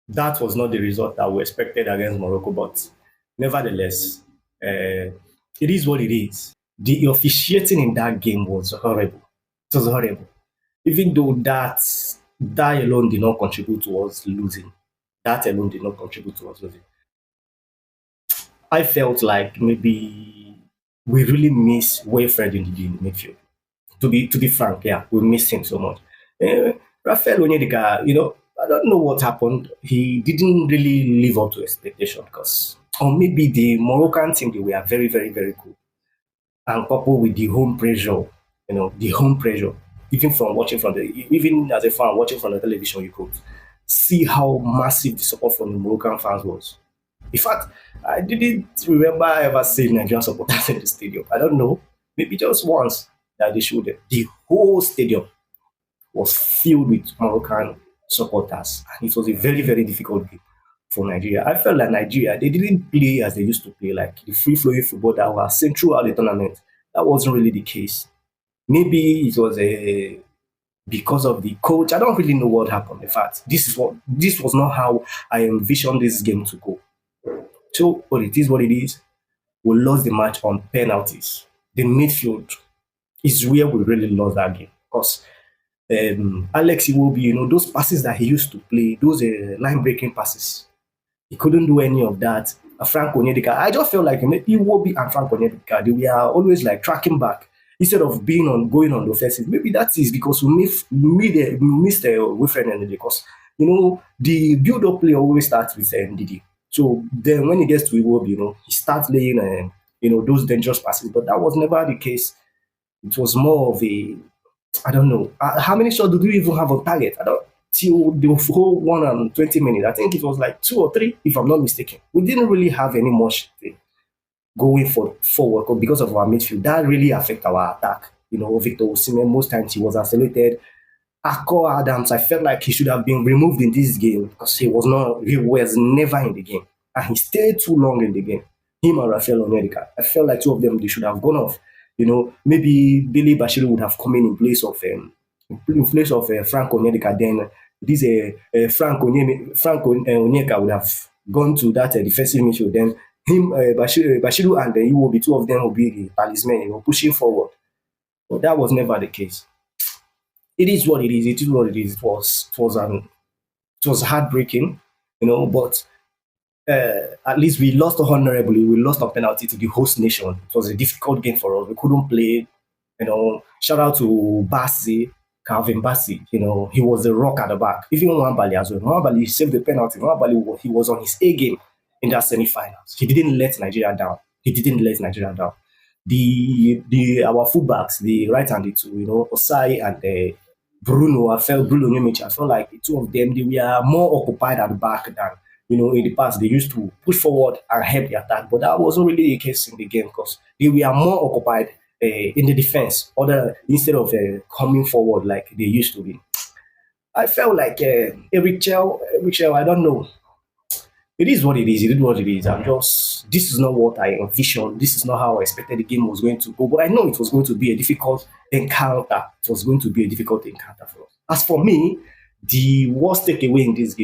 That was not the result that we expected against Morocco, but nevertheless, it is what it is. The officiating in that game was horrible. It was horrible. Even though that alone did not contribute towards losing. That alone did not contribute towards losing. I felt like maybe we really miss Wilfred in the midfield. To be frank, yeah, we miss him so much. Rafael Onyedika, I don't know what happened. He didn't really live up to expectation because, or maybe the Moroccan team they were very, very, very good, and coupled with the home pressure, the home pressure. Even as a fan watching from the television, you could see how massive the support from the Moroccan fans was. In fact, I didn't remember ever seeing Nigerian supporters in the stadium. I don't know, maybe just once that they showed it. The whole stadium was filled with Moroccan supporters, and it was a very, very difficult game for Nigeria. I felt like Nigeria, they didn't play as they used to play, like the free flowing football that was seen throughout the tournament. That wasn't really the case. Maybe it was a because of the coach. I don't really know what happened. In fact, this was not how I envisioned this game to go. So, but it is what it is. We lost the match on penalties. The midfield is where we really lost that game because Alex Iwobi, those passes that he used to play, those line breaking passes, he couldn't do any of that. Frank Onyedika, I just felt like Iwobi and Frank Onyedika, they were always like tracking back instead of being on going on the offensive. Maybe that is because we missed Wilfred Ndidi because the build up play always starts with Ndidi. So then when he gets to Iwobi, he starts laying those dangerous passes. But that was never the case. It was more of a I don't know. How many shots do we even have on target? I don't till the whole 120 minutes. I think it was like two or three, if I'm not mistaken. We didn't really have any much going forward because of our midfield. That really affect our attack. Victor Osimhen, most times he was isolated. Akko Adams, I felt like he should have been removed in this game because he was never in the game. And he stayed too long in the game. Him and Rafael Onyedika. I felt like two of them they should have gone off. Maybe Billy Bashiru would have come in place of Frank Onyedika. Then this Onyeka would have gone to that defensive midfield. Then him, Bashiru and he will be two of them will be the talisman, pushing forward. But that was never the case. It is what it is. It is what it is. It was heartbreaking, but at least we lost honorably. We lost a penalty to the host nation. It was a difficult game for us. We couldn't play. Shout out to Bassi, Calvin Bassi. He was a rock at the back. Even Nwabali as well. Nwabali saved the penalty. Nwabali, he was on his A game in that semi-finals. He didn't let Nigeria down. He didn't let Nigeria down. The our fullbacks, the right and the two, Osai and Bruno Nyemichi. I felt like the two of them they were more occupied at the back than in the past they used to push forward and help the attack, but that wasn't really the case in the game because they were more occupied in the defense, other instead of coming forward like they used to be. I felt like Eric Chell, I don't know. It is what it is. It is what it is. This is not what I envisioned. This is not how I expected the game was going to go. But I know it was going to be a difficult encounter. It was going to be a difficult encounter for us. As for me, the worst takeaway in this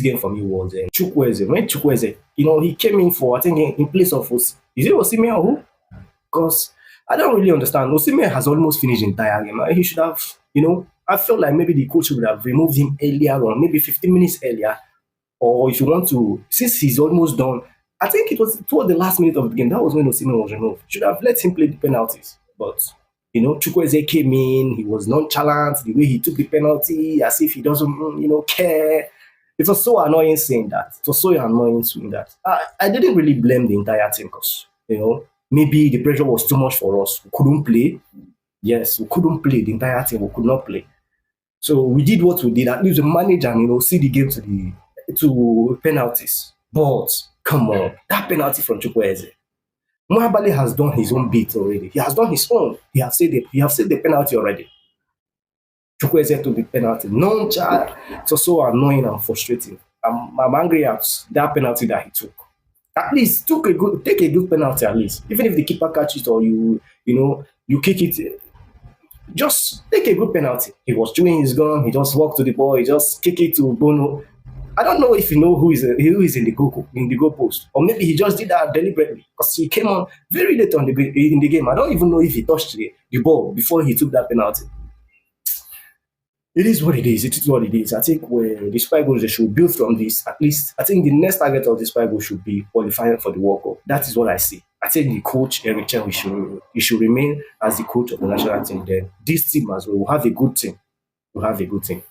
game for me was Chukwueze. When Chukwueze, he came in for, I think, in place of, is it Osimhen or who? Because I don't really understand. Osimhen has almost finished the entire game. He should have, I felt like maybe the coach would have removed him earlier on, maybe 15 minutes earlier, or if you want to, since he's almost done, I think it was toward the last minute of the game. That was when Osimhen was removed. Should have let him play the penalties. But Chukwueze came in. He was nonchalant. The way he took the penalty, as if he doesn't, care. It was so annoying seeing that. It was so annoying seeing that. I didn't really blame the entire team because maybe the pressure was too much for us. We couldn't play. Yes, we couldn't play. The entire team we could not play. So we did what we did. At least we managed and see the game to penalties. But come on, that penalty from Chukwueze. Muhabali has done his own bit already. He has done his own. He have said the penalty already. Chukwueze took the penalty. Non-child. It was so annoying and frustrating. I'm angry at that penalty that he took. At least take a good penalty at least. Even if the keeper catches it or you kick it, just take a good penalty. He was chewing his gum. He just walked to the ball. He just kick it to Bono. I don't know if you know who is in the goal post, or maybe he just did that deliberately because he came on very late in the game. I don't even know if he touched the ball before he took that penalty. It is what it is. It is what it is. I think where the Super Eagles they should build from this. At least I think the next target of the Super Eagles should be qualifying for the World Cup. That is what I see. I think the coach Eric Chen he should remain as the coach of the national team. Then this team as well will have a good team. Will have a good team.